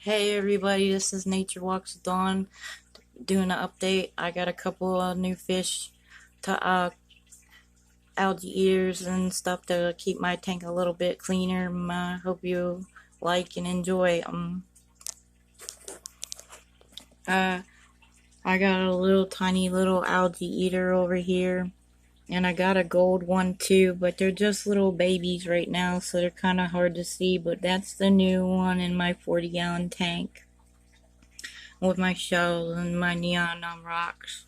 Hey everybody, this is Nature Walks with Dawn doing an update. I got a couple of new fish to algae eaters and stuff to keep my tank a little bit cleaner. I hope you like and enjoy. Uh, I got a little tiny little algae eater over here, and I got a gold one too, but they're just little babies right now, so they're kind of hard to see. But that's the new one in my 40-gallon tank with my shells and my neon rocks.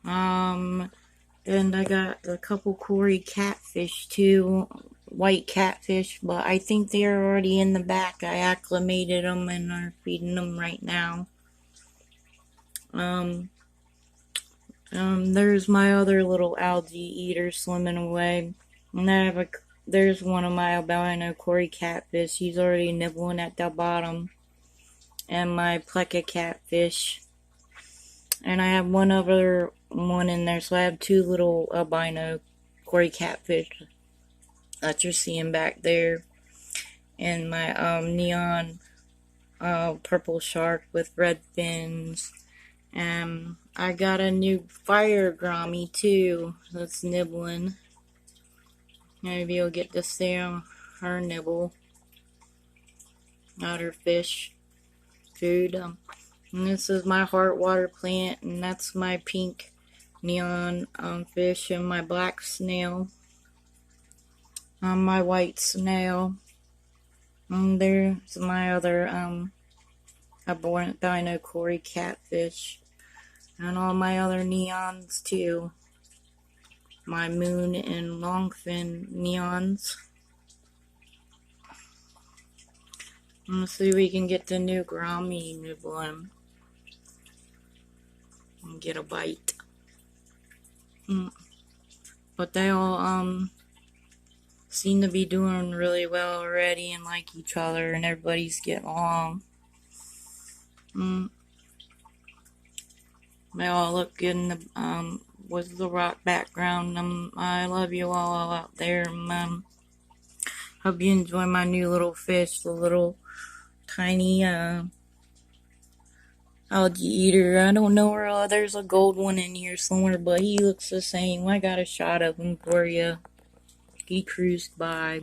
And I got a couple Cory catfish too, white catfish, but I think they're already in the back. I acclimated them and are feeding them right now. There's my other little algae eater swimming away. And there's one of my albino Cory catfish. He's already nibbling at the bottom. And my pleco catfish. And I have one other one in there, so I have two little albino Cory catfish that you're seeing back there. And my neon purple shark with red fins. And I got a new fire grommy too that's nibbling. Maybe you'll get to see her nibble at her fish food. And this is my heart water plant, and that's my pink neon fish and my black snail. My white snail. And there's my other albino Cory catfish. And all my other neons too. My moon and longfin neons. Let's see if we can get the new grommy nibbling and get a bite. But they all seem to be doing really well already and like each other, and everybody's getting along. They all look good in the with the rock background. I love you all out there. Hope you enjoy my new little fish, the little tiny algae eater. I don't know where there's a gold one in here somewhere, but he looks the same. I got a shot of him for you. He cruised by.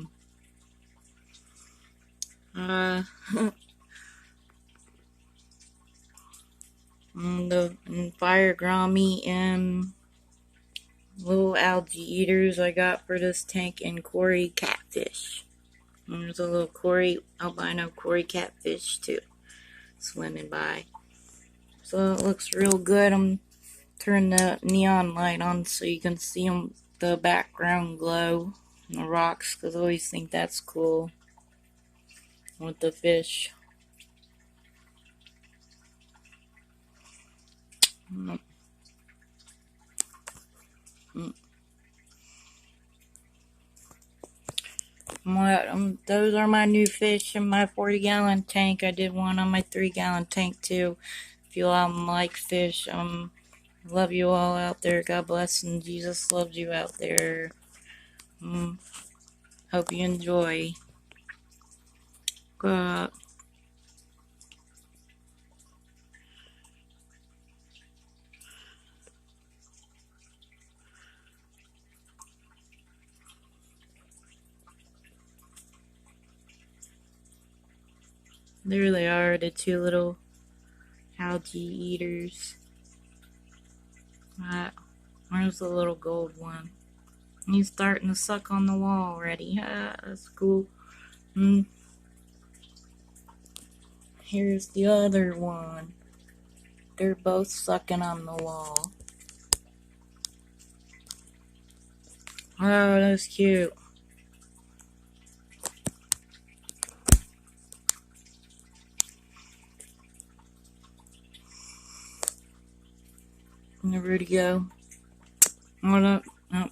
The fire grommy and little algae eaters I got for this tank, and Cory catfish. And there's a little albino Cory catfish too, swimming by. So it looks real good. I'm turning the neon light on so you can see the background glow and the rocks, because I always think that's cool with the fish. Those are my new fish in my 40-gallon tank. I did one on my 3-gallon tank too. If you all like fish, love you all out there. God bless, and Jesus loves you out there. Hope you enjoy. There they are, the two little algae eaters. Where's the little gold one? He's starting to suck on the wall already. That's cool. Here's the other one. They're both sucking on the wall. Oh, that's cute. Where'd he go? What up? Oh.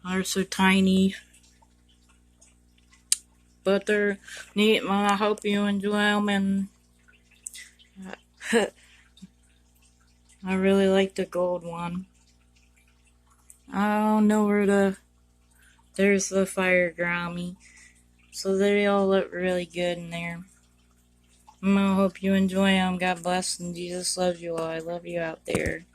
They're so tiny, but they're neat. I hope you enjoy them, and I really like the gold one. I don't know where the There's the fire grommy. So they all look really good in there. I hope you enjoy them. God bless and Jesus loves you all. I love you out there.